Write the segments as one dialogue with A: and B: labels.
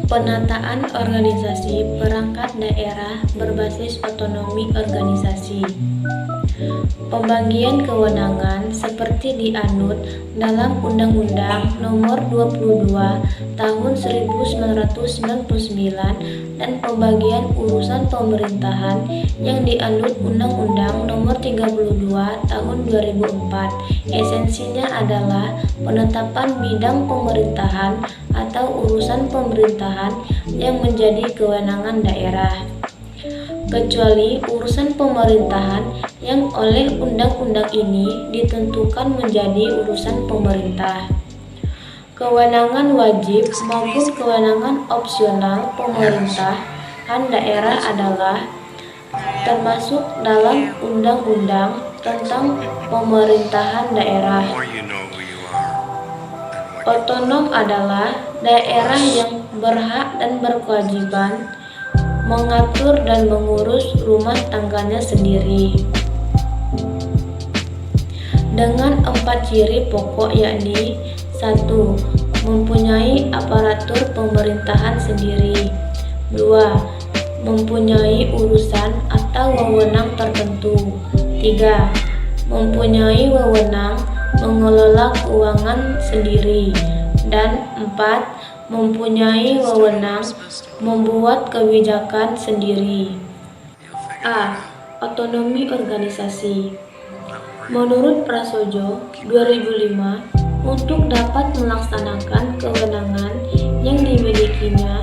A: Penataan organisasi perangkat daerah berbasis otonomi organisasi. Pembagian kewenangan seperti dianut dalam Undang-Undang Nomor 22 Tahun 1999 dan pembagian urusan pemerintahan yang dianut Undang-Undang Nomor 32 Tahun 2004. Esensinya adalah penetapan bidang pemerintahan atau urusan pemerintahan yang menjadi kewenangan daerah, kecuali urusan pemerintahan yang oleh undang-undang ini ditentukan menjadi urusan pemerintah. Kewenangan wajib maupun kewenangan opsional pemerintahan daerah adalah termasuk dalam Undang-Undang tentang Pemerintahan Daerah. Otonom adalah daerah yang berhak dan berkewajiban mengatur dan mengurus rumah tangganya sendiri dengan 4 ciri pokok, yakni 1. Mempunyai aparatur pemerintahan sendiri. 2. Mempunyai urusan atau wewenang tertentu. 3. Mempunyai wewenang mengelola keuangan sendiri. Dan 4. Mempunyai wewenang membuat kebijakan sendiri. A. Otonomi organisasi. Menurut Prasojo 2005, untuk dapat melaksanakan kewenangan yang dimilikinya,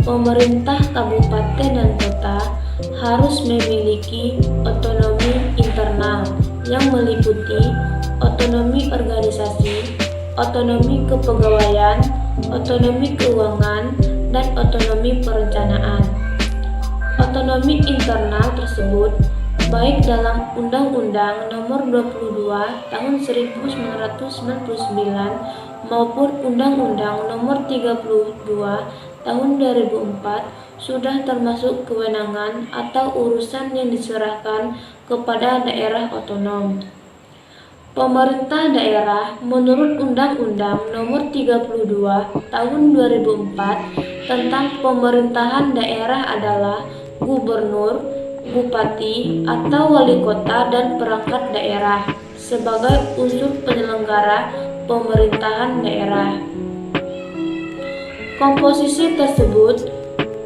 A: pemerintah kabupaten dan kota harus memiliki otonomi internal yang meliputi otonomi organisasi, otonomi kepegawaian, otonomi keuangan, dan otonomi perencanaan. Otonomi internal tersebut baik dalam Undang-Undang Nomor 22 Tahun 1999 maupun Undang-Undang Nomor 32 Tahun 2004 sudah termasuk kewenangan atau urusan yang diserahkan kepada daerah otonom. Pemerintah daerah menurut Undang-Undang Nomor 32 Tahun 2004 tentang pemerintahan daerah adalah gubernur, bupati, atau wali kota dan perangkat daerah sebagai unsur penyelenggara pemerintahan daerah. Komposisi tersebut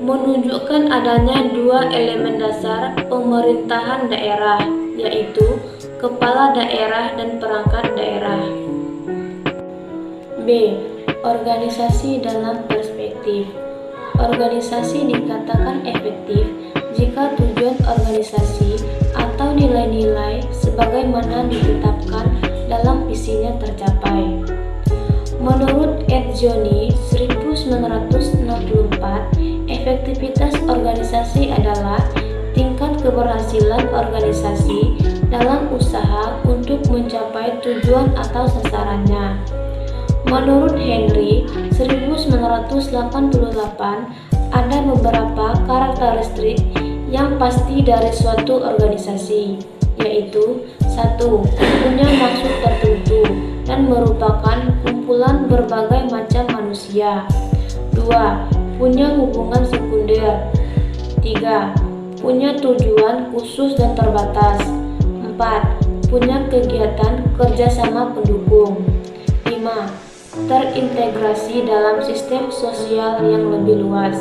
A: menunjukkan adanya 2 elemen dasar pemerintahan daerah, yaitu kepala daerah dan perangkat daerah. B. Organisasi dalam perspektif. Organisasi dikatakan efektif jika tujuan organisasi atau nilai-nilai sebagaimana ditetapkan dalam visinya tercapai. Menurut Edjoni 1964, efektivitas organisasi adalah tingkat keberhasilan organisasi dalam usaha untuk mencapai tujuan atau sasarannya. Menurut Henry 1988, ada beberapa karakteristik yang pasti dari suatu organisasi, yaitu 1. Punya maksud tertentu dan merupakan kumpulan berbagai macam manusia. 2. Punya hubungan sekunder. 3. Punya tujuan khusus dan terbatas. 4. Punya kegiatan kerjasama pendukung. 5. Terintegrasi dalam sistem sosial yang lebih luas.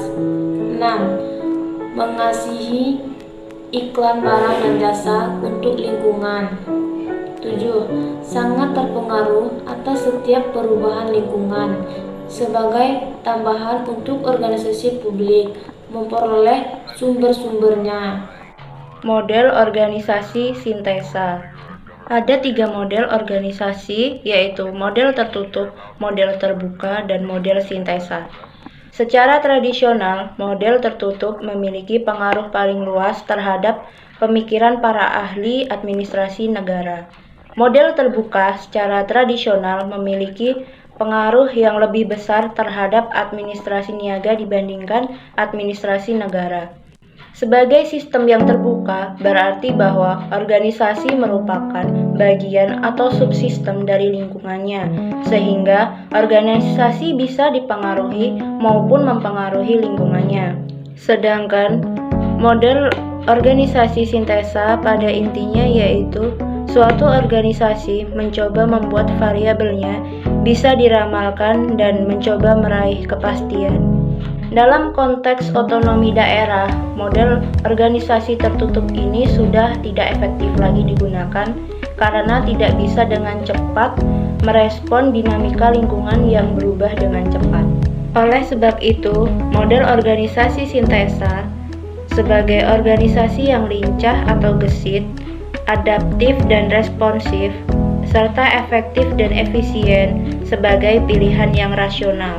A: 6. Mengasihi iklan barang dan jasa untuk lingkungan. 7. Sangat terpengaruh atas setiap perubahan lingkungan sebagai tambahan untuk organisasi publik memperoleh sumber-sumbernya.
B: Model organisasi sintesa. Ada 3 model organisasi, yaitu model tertutup, model terbuka, dan model sintesa. Secara tradisional, model tertutup memiliki pengaruh paling luas terhadap pemikiran para ahli administrasi negara. Model terbuka secara tradisional memiliki pengaruh yang lebih besar terhadap administrasi niaga dibandingkan administrasi negara. Sebagai sistem yang terbuka, berarti bahwa organisasi merupakan bagian atau subsistem dari lingkungannya, sehingga organisasi bisa dipengaruhi maupun mempengaruhi lingkungannya. Sedangkan model organisasi sintesa pada intinya yaitu suatu organisasi mencoba membuat variabelnya bisa diramalkan dan mencoba meraih kepastian. Dalam konteks otonomi daerah, model organisasi tertutup ini sudah tidak efektif lagi digunakan karena tidak bisa dengan cepat merespon dinamika lingkungan yang berubah dengan cepat. Oleh sebab itu, model organisasi sintesa sebagai organisasi yang lincah atau gesit, adaptif dan responsif, serta efektif dan efisien sebagai pilihan yang rasional.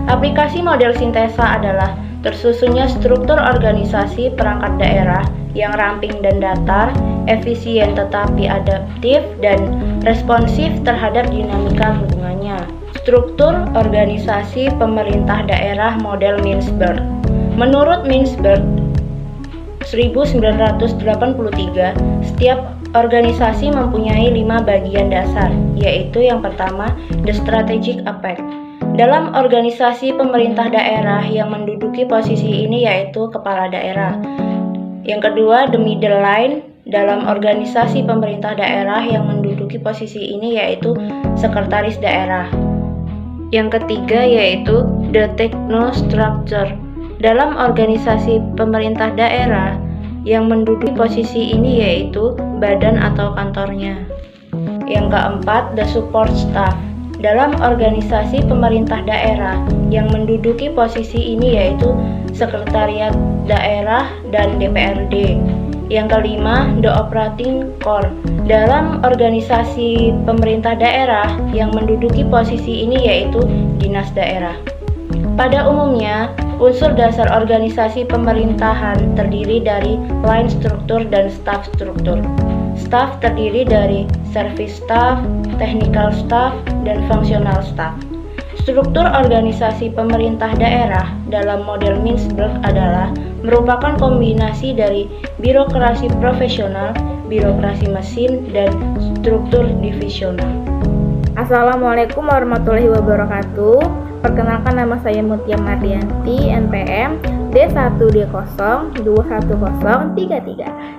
B: Aplikasi model sintesa adalah tersusunnya struktur organisasi perangkat daerah yang ramping dan datar, efisien tetapi adaptif dan responsif terhadap dinamika lingkungannya. Struktur organisasi pemerintah daerah model Mintzberg. Menurut Mintzberg 1983, setiap organisasi mempunyai 5 bagian dasar, yaitu yang pertama, the strategic aspect. Dalam organisasi pemerintah daerah yang menduduki posisi ini yaitu kepala daerah. Yang kedua, the middle line. Dalam organisasi pemerintah daerah yang menduduki posisi ini yaitu sekretaris daerah. Yang ketiga yaitu the technostructure. Dalam organisasi pemerintah daerah yang menduduki posisi ini yaitu badan atau kantornya. Yang keempat, the support staff. Dalam organisasi pemerintah daerah yang menduduki posisi ini yaitu sekretariat daerah dan DPRD. Yang kelima, the operating core. Dalam organisasi pemerintah daerah yang menduduki posisi ini yaitu dinas daerah. Pada umumnya, unsur dasar organisasi pemerintahan terdiri dari line struktur dan staff struktur. Staff terdiri dari service staff, technical staff, dan functional staff. Struktur organisasi pemerintah daerah dalam model Mintzberg adalah merupakan kombinasi dari birokrasi profesional, birokrasi mesin, dan struktur divisional.
C: Assalamualaikum warahmatullahi wabarakatuh. Perkenalkan, nama saya Mutia Mardianti, NPM D1D021033.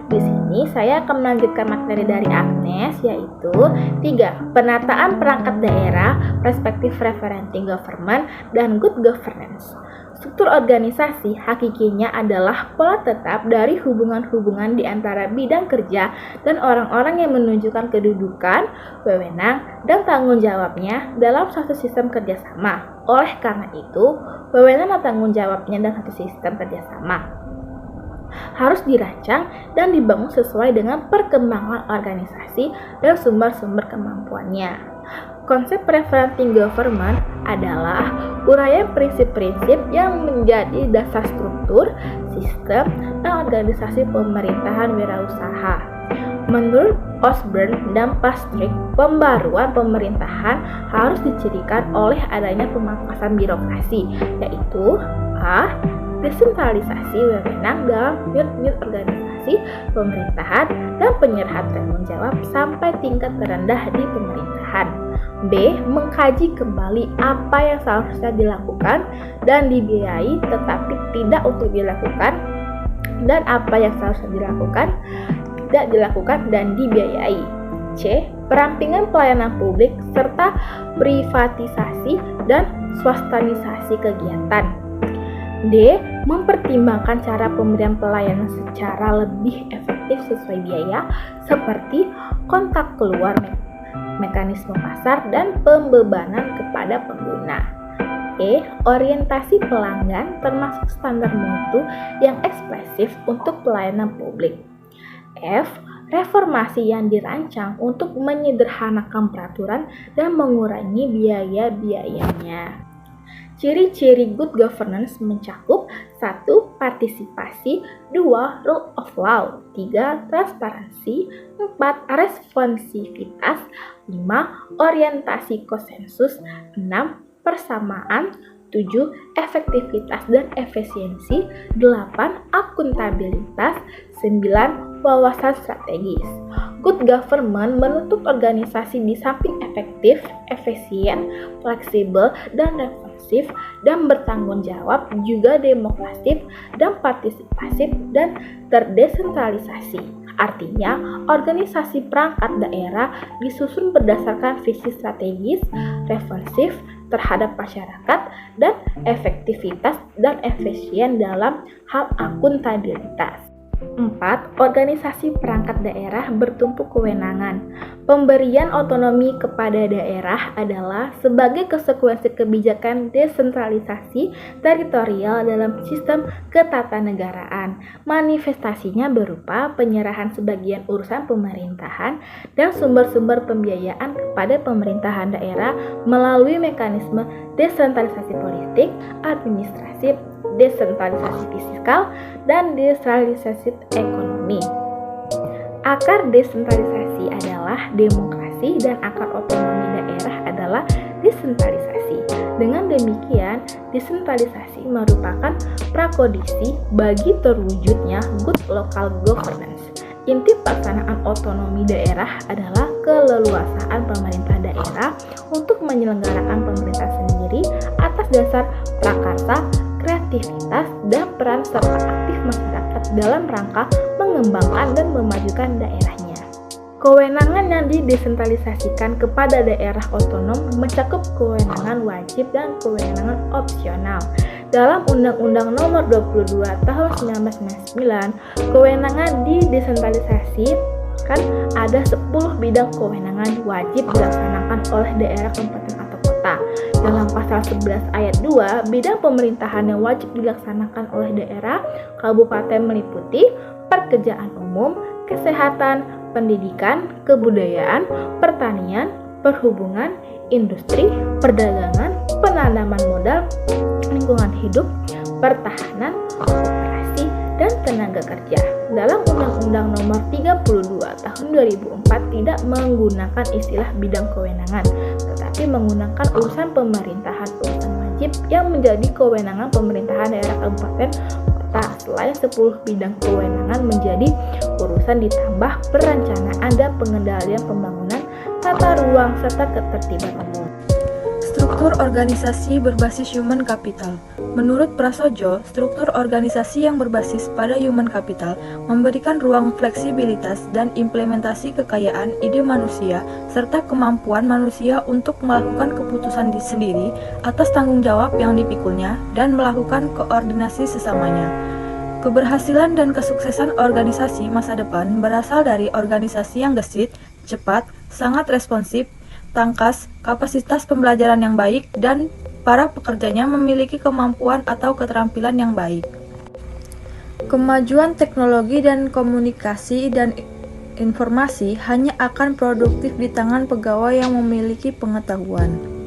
C: Di sini saya akan melanjutkan materi dari Agnes, yaitu 3. Penataan perangkat daerah, perspektif referenting government, dan good governance. Struktur organisasi hakikinya adalah pola tetap dari hubungan-hubungan di antara bidang kerja dan orang-orang yang menunjukkan kedudukan, wewenang, dan tanggung jawabnya dalam suatu sistem kerjasama. Oleh karena itu, wewenang dan tanggung jawabnya dalam satu sistem kerjasama harus dirancang dan dibangun sesuai dengan perkembangan organisasi dan sumber-sumber kemampuannya. Konsep referenting government adalah uraian prinsip-prinsip yang menjadi dasar struktur, sistem, dan organisasi pemerintahan wirausaha. Menurut Osborne dan Pastrick, pembaruan pemerintahan harus dicirikan oleh adanya pemangkasan birokrasi, yaitu a. desentralisasi wewenang dalam unit organisasi pemerintahan dan penyerahan tanggung jawab sampai tingkat terendah di pemerintahan. B. Mengkaji kembali apa yang seharusnya dilakukan dan dibiayai tetapi tidak untuk dilakukan, dan apa yang seharusnya dilakukan tidak dilakukan dan dibiayai. C. Perampingan pelayanan publik serta privatisasi dan swastanisasi kegiatan. D. Mempertimbangkan cara pemberian pelayanan secara lebih efektif sesuai biaya seperti kontak keluar, mekanisme pasar, dan pembebanan kepada pengguna. E. Orientasi pelanggan termasuk standar mutu yang ekspresif untuk pelayanan publik. F. Reformasi yang dirancang untuk menyederhanakan peraturan dan mengurangi biaya-biayanya. Ciri-ciri good governance mencakup 1. Partisipasi, 2. Rule of law, 3. Transparansi, 4. Responsivitas, 5. Orientasi konsensus, 6. Persamaan, 7. Efektivitas dan efisiensi. 8. Akuntabilitas. 9. Wawasan strategis. Good government menuntut organisasi di samping efektif, efisien, fleksibel, dan responsif, dan bertanggung jawab juga demokratif dan partisipatif dan terdesentralisasi. Artinya, organisasi perangkat daerah disusun berdasarkan visi strategis, responsif terhadap masyarakat, dan efektivitas dan efisien dalam hal akuntabilitas. 4. Organisasi perangkat daerah bertumpu kewenangan. Pemberian otonomi kepada daerah adalah sebagai konsekuensi kebijakan desentralisasi teritorial dalam sistem ketatanegaraan. Manifestasinya berupa penyerahan sebagian urusan pemerintahan dan sumber-sumber pembiayaan kepada pemerintahan daerah melalui mekanisme desentralisasi politik, administratif, desentralisasi fiskal, dan desentralisasi ekonomi. Akar desentralisasi adalah demokrasi dan akar otonomi daerah adalah desentralisasi. Dengan demikian, desentralisasi merupakan prakondisi bagi terwujudnya good local governance. Inti pelaksanaan otonomi daerah adalah keleluasaan pemerintah daerah untuk menyelenggarakan pemerintahan sendiri atas dasar prakarsa, kreativitas, dan peran serta aktif masyarakat dalam rangka mengembangkan dan memajukan daerahnya. Kewenangan yang didesentralisasikan kepada daerah otonom mencakup kewenangan wajib dan kewenangan opsional. Dalam Undang-Undang Nomor 22 Tahun 1999, kewenangan didesentralisasikan ada 10 bidang kewenangan wajib dilaksanakan oleh daerah, kabupaten, atau kota. Dalam pasal 11 ayat 2, bidang pemerintahan yang wajib dilaksanakan oleh daerah, kabupaten meliputi pekerjaan umum, kesehatan, pendidikan, kebudayaan, pertanian, perhubungan, industri, perdagangan, penanaman modal, lingkungan hidup, pertahanan, operasi, dan tenaga kerja. Dalam Undang-Undang Nomor 32 Tahun 2004 tidak menggunakan istilah bidang kewenangan, tetapi menggunakan urusan pemerintahan urusan wajib yang menjadi kewenangan pemerintahan daerah, kabupaten, kota. Selain 10 bidang kewenangan menjadi urusan ditambah perencanaan dan pengendalian pembangunan, tata ruang, serta ketertiban umum.
B: Struktur organisasi berbasis human capital. Menurut Prasojo, struktur organisasi yang berbasis pada human capital memberikan ruang fleksibilitas dan implementasi kekayaan ide manusia serta kemampuan manusia untuk melakukan keputusan sendiri atas tanggung jawab yang dipikulnya dan melakukan koordinasi sesamanya. Keberhasilan dan kesuksesan organisasi masa depan berasal dari organisasi yang gesit, cepat, sangat responsif, tangkas, kapasitas pembelajaran yang baik, dan para pekerjanya memiliki kemampuan atau keterampilan yang baik. Kemajuan teknologi dan komunikasi dan informasi hanya akan produktif di tangan pegawai yang memiliki pengetahuan.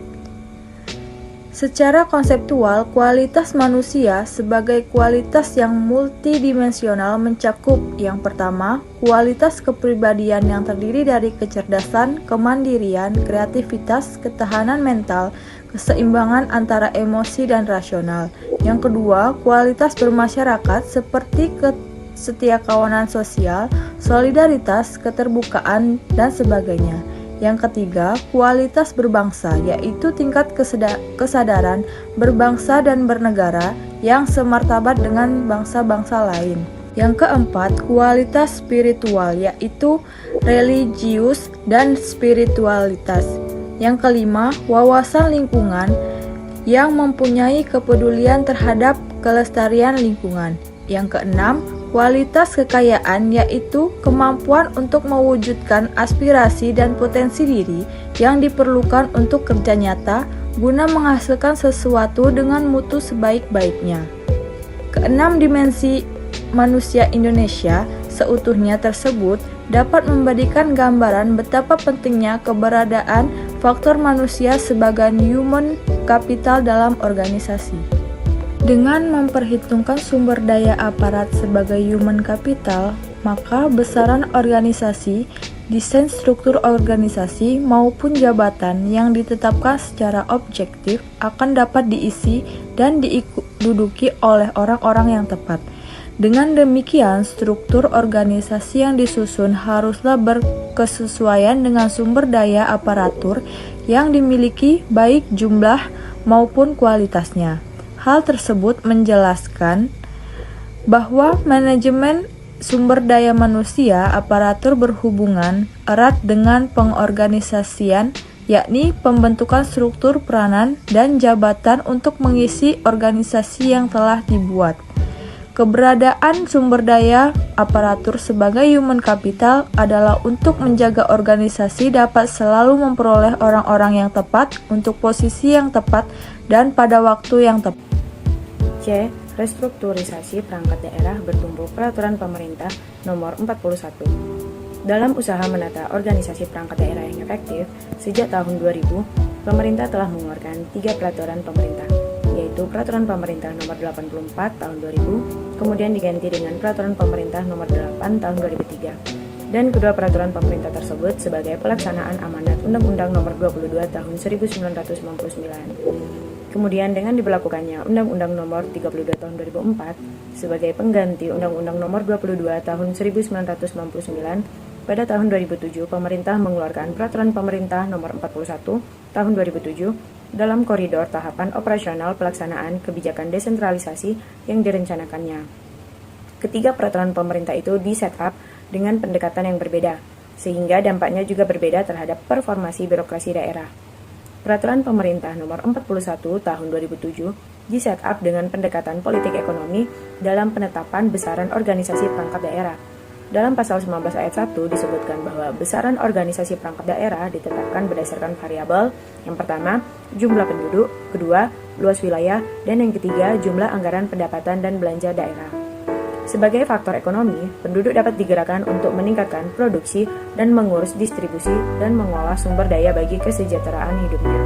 B: Secara konseptual, kualitas manusia sebagai kualitas yang multidimensional mencakup yang pertama, kualitas kepribadian yang terdiri dari kecerdasan, kemandirian, kreativitas, ketahanan mental, keseimbangan antara emosi dan rasional. Yang kedua, kualitas bermasyarakat seperti kesetiakawanan sosial, solidaritas, keterbukaan, dan sebagainya. Yang ketiga, kualitas berbangsa, yaitu tingkat kesadaran berbangsa dan bernegara yang semartabat dengan bangsa-bangsa lain. Yang keempat, kualitas spiritual, yaitu religius dan spiritualitas. Yang kelima, wawasan lingkungan yang mempunyai kepedulian terhadap kelestarian lingkungan. Yang keenam, kualitas kekayaan, yaitu kemampuan untuk mewujudkan aspirasi dan potensi diri yang diperlukan untuk kerja nyata guna menghasilkan sesuatu dengan mutu sebaik-baiknya. Keenam dimensi manusia Indonesia seutuhnya tersebut dapat memberikan gambaran betapa pentingnya keberadaan faktor manusia sebagai human capital dalam organisasi. Dengan memperhitungkan sumber daya aparat sebagai human capital, maka besaran organisasi
D: Desain struktur organisasi maupun jabatan yang ditetapkan secara objektif akan dapat diisi dan diduduki oleh orang-orang yang tepat. Dengan demikian, struktur organisasi yang disusun haruslah berkesesuaian dengan sumber daya aparatur yang dimiliki, baik jumlah maupun kualitasnya. Hal tersebut menjelaskan bahwa manajemen sumber daya manusia aparatur berhubungan erat dengan pengorganisasian, yakni pembentukan struktur peranan dan jabatan untuk mengisi organisasi yang telah dibuat. Keberadaan sumber daya aparatur sebagai human capital adalah untuk menjaga organisasi dapat selalu memperoleh orang-orang yang tepat untuk posisi yang tepat dan pada waktu yang tepat.
E: C. Restrukturisasi perangkat daerah bertumpu Peraturan Pemerintah Nomor 41. Dalam usaha menata organisasi perangkat daerah yang efektif, sejak tahun 2000, pemerintah telah mengeluarkan 3 peraturan pemerintah, yaitu Peraturan Pemerintah Nomor 84 Tahun 2000, kemudian diganti dengan Peraturan Pemerintah Nomor 8 Tahun 2003. Dan kedua peraturan pemerintah tersebut sebagai pelaksanaan amanat Undang-Undang Nomor 22 Tahun 1999. Kemudian dengan diberlakukannya Undang-Undang Nomor 32 Tahun 2004 sebagai pengganti Undang-Undang Nomor 22 Tahun 1999, pada tahun 2007 pemerintah mengeluarkan Peraturan Pemerintah Nomor 41 Tahun 2007 dalam koridor tahapan operasional pelaksanaan kebijakan desentralisasi yang direncanakannya. Ketiga peraturan pemerintah itu di-set up dengan pendekatan yang berbeda, sehingga dampaknya juga berbeda terhadap performasi birokrasi daerah. Peraturan Pemerintah Nomor 41 Tahun 2007 di-set up dengan pendekatan politik ekonomi dalam penetapan besaran organisasi perangkat daerah. Dalam pasal 19 ayat 1 disebutkan bahwa besaran organisasi perangkat daerah ditetapkan berdasarkan variabel yang pertama, jumlah penduduk, kedua, luas wilayah, dan yang ketiga, jumlah anggaran pendapatan dan belanja daerah. Sebagai faktor ekonomi, penduduk dapat digerakkan untuk meningkatkan produksi dan mengurus distribusi dan mengolah sumber daya bagi kesejahteraan hidupnya.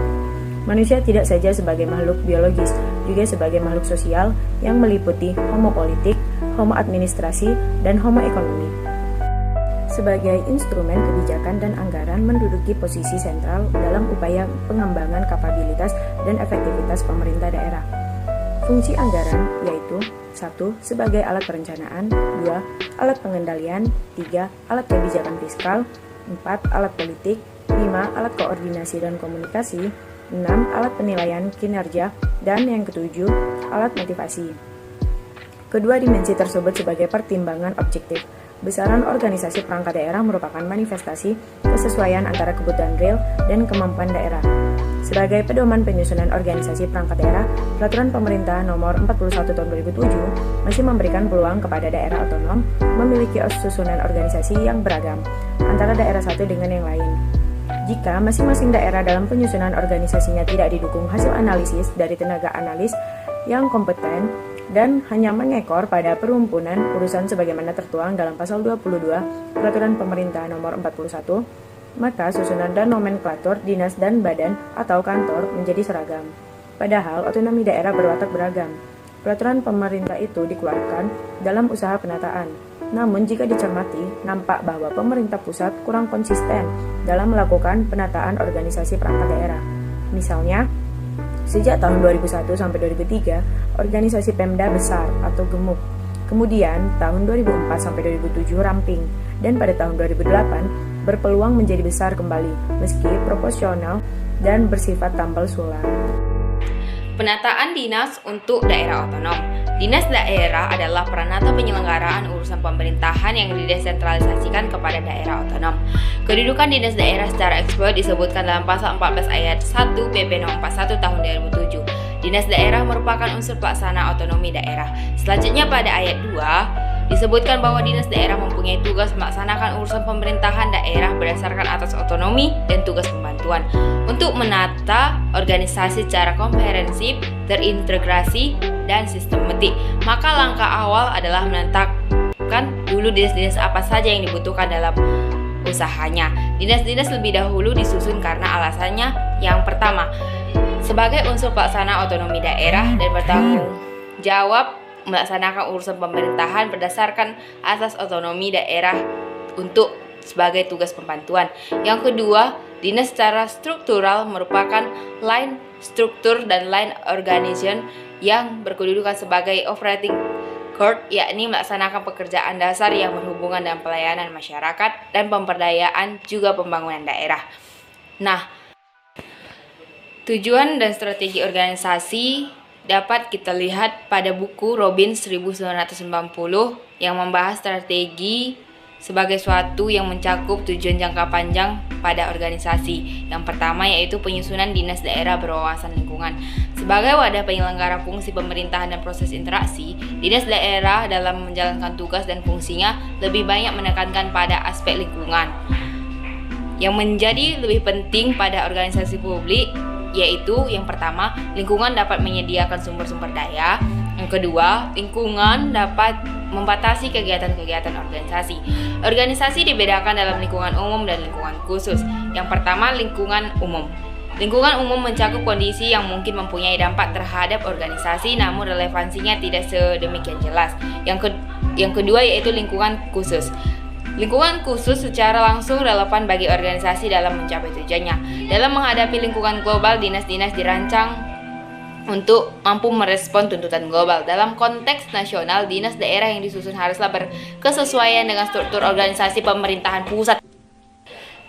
E: Manusia tidak saja sebagai makhluk biologis, juga sebagai makhluk sosial yang meliputi homo politik, homo administrasi, dan homo ekonomi. Sebagai instrumen kebijakan dan anggaran menduduki posisi sentral dalam upaya pengembangan kapabilitas dan efektivitas pemerintah daerah. Fungsi anggaran yaitu 1. Sebagai alat perencanaan, 2. Alat pengendalian, 3. Alat kebijakan fiskal, 4. Alat politik, 5. Alat koordinasi dan komunikasi, 6. Alat penilaian kinerja, dan yang ketujuh, alat motivasi. Kedua dimensi tersebut sebagai pertimbangan objektif. Besaran organisasi perangkat daerah merupakan manifestasi kesesuaian antara kebutuhan real dan kemampuan daerah. Sebagai pedoman penyusunan organisasi perangkat daerah, Peraturan Pemerintah Nomor 41 Tahun 2007 masih memberikan peluang kepada daerah otonom memiliki susunan organisasi yang beragam antara daerah satu dengan yang lain. Jika masing-masing daerah dalam penyusunan organisasinya tidak didukung hasil analisis dari tenaga analis yang kompeten dan hanya mengekor pada perumpunan urusan sebagaimana tertuang dalam pasal 22 Peraturan Pemerintah Nomor 41, maka susunan dan nomenklatur dinas dan badan atau kantor menjadi seragam. Padahal otonomi daerah berwatak beragam. Peraturan pemerintah itu dikeluarkan dalam usaha penataan. Namun jika dicermati, nampak bahwa pemerintah pusat kurang konsisten dalam melakukan penataan organisasi perangkat daerah. Misalnya, sejak tahun 2001 sampai 2003, organisasi Pemda besar atau gemuk. Kemudian, tahun 2004 sampai 2007 ramping, dan pada tahun 2008 berpeluang menjadi besar kembali, meski proporsional dan bersifat tambal sulam.
B: Penataan dinas untuk daerah otonom. Dinas daerah adalah peranata penyelenggaraan urusan pemerintahan yang didesentralisasikan kepada daerah otonom. Kedudukan dinas daerah secara eksplisit disebutkan dalam pasal 14 ayat 1 PP No. 41 tahun 2007. Dinas daerah merupakan unsur pelaksana otonomi daerah. Selanjutnya pada ayat 2 disebutkan bahwa dinas daerah mempunyai tugas melaksanakan urusan pemerintahan daerah berdasarkan atas otonomi dan tugas pembantuan untuk menata organisasi secara komprehensif, terintegrasi, dan sistematik. Maka langkah awal adalah menetapkan dulu dinas-dinas apa saja yang dibutuhkan dalam usahanya. Dinas-dinas lebih dahulu disusun karena alasannya yang pertama, sebagai unsur pelaksana otonomi daerah dan bertanggung jawab melaksanakan urusan pemerintahan berdasarkan asas otonomi daerah untuk sebagai tugas pembantuan. Yang kedua, dinas secara struktural merupakan line struktur dan line organization yang berkedudukan sebagai operating core, yakni melaksanakan pekerjaan dasar yang berhubungan dengan pelayanan masyarakat dan pemberdayaan juga pembangunan daerah. Nah, tujuan dan strategi organisasi dapat kita lihat pada buku Robin 1990 yang membahas strategi sebagai suatu yang mencakup tujuan jangka panjang pada organisasi. Yang pertama yaitu penyusunan dinas daerah berwawasan lingkungan. Sebagai wadah penyelenggara fungsi pemerintahan dan proses interaksi, dinas daerah dalam menjalankan tugas dan fungsinya lebih banyak menekankan pada aspek lingkungan. Yang menjadi lebih penting pada organisasi publik yaitu yang pertama, lingkungan dapat menyediakan sumber-sumber daya. Yang kedua, lingkungan dapat membatasi kegiatan-kegiatan organisasi. Organisasi dibedakan dalam lingkungan umum dan lingkungan khusus. Yang pertama, lingkungan umum. Lingkungan umum mencakup kondisi yang mungkin mempunyai dampak terhadap organisasi namun relevansinya tidak sedemikian jelas. Yang kedua yaitu lingkungan khusus. Lingkungan khusus secara langsung relevan bagi organisasi dalam mencapai tujuannya. Dalam menghadapi lingkungan global, dinas-dinas dirancang untuk mampu merespon tuntutan global. Dalam konteks nasional, dinas daerah yang disusun haruslah berkesesuaian dengan struktur organisasi pemerintahan pusat.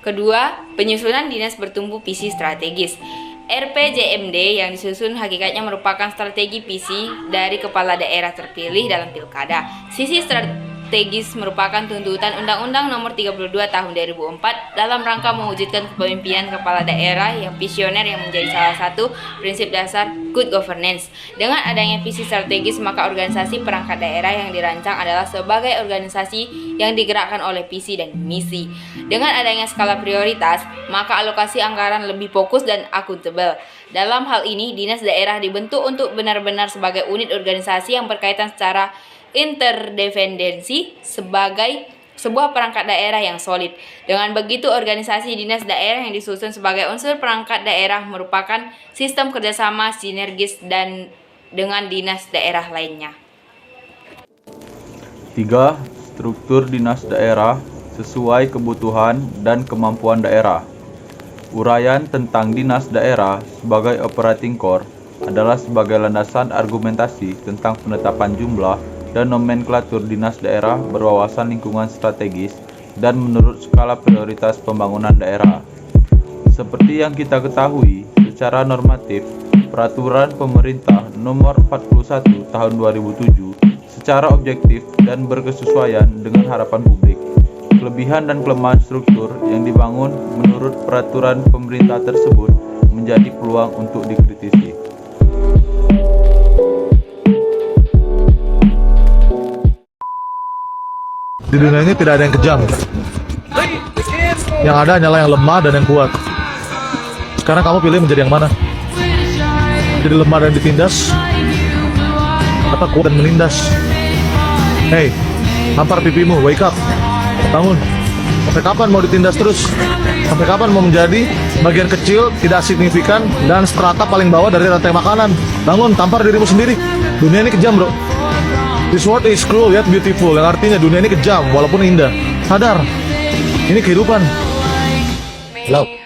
B: Kedua, penyusunan dinas bertumbuh visi strategis. RPJMD yang disusun hakikatnya merupakan strategi visi dari kepala daerah terpilih dalam pilkada. Sisi strategis merupakan tuntutan Undang-Undang Nomor 32 Tahun 2004 dalam rangka mewujudkan kepemimpinan kepala daerah yang visioner yang menjadi salah satu prinsip dasar good governance. Dengan adanya visi strategis, maka organisasi perangkat daerah yang dirancang adalah sebagai organisasi yang digerakkan oleh visi dan misi. Dengan adanya skala prioritas, maka alokasi anggaran lebih fokus dan akuntabel. Dalam hal ini, dinas daerah dibentuk untuk benar-benar sebagai unit organisasi yang berkaitan secara interdependensi sebagai sebuah perangkat daerah yang solid. Dengan begitu, organisasi dinas daerah yang disusun sebagai unsur perangkat daerah merupakan sistem kerjasama sinergis dan dengan dinas daerah lainnya.
F: 3. Struktur dinas daerah sesuai kebutuhan dan kemampuan daerah. Uraian tentang dinas daerah sebagai operating core adalah sebagai landasan argumentasi tentang penetapan jumlah dan nomenklatur dinas daerah berwawasan lingkungan strategis dan menurut skala prioritas pembangunan daerah. Seperti yang kita ketahui, secara normatif, Peraturan Pemerintah Nomor 41 Tahun 2007 secara objektif dan berkesesuaian dengan harapan publik. Kelebihan dan kelemahan struktur yang dibangun menurut peraturan pemerintah tersebut menjadi peluang untuk dikritisi.
G: Di dunia ini tidak ada yang kejam. Yang ada hanyalah yang lemah dan yang kuat. Sekarang kamu pilih menjadi yang mana? Jadi lemah dan ditindas, atau kuat dan menindas? Hei, tampar pipimu, wake up, bangun. Sampai kapan mau ditindas terus? Sampai kapan mau menjadi bagian kecil, tidak signifikan, dan strata paling bawah dari rantai makanan? Bangun, tampar dirimu sendiri. Dunia ini kejam, bro. This world is cruel yet beautiful, yang artinya dunia ini kejam walaupun indah. Sadar, ini kehidupan. Love.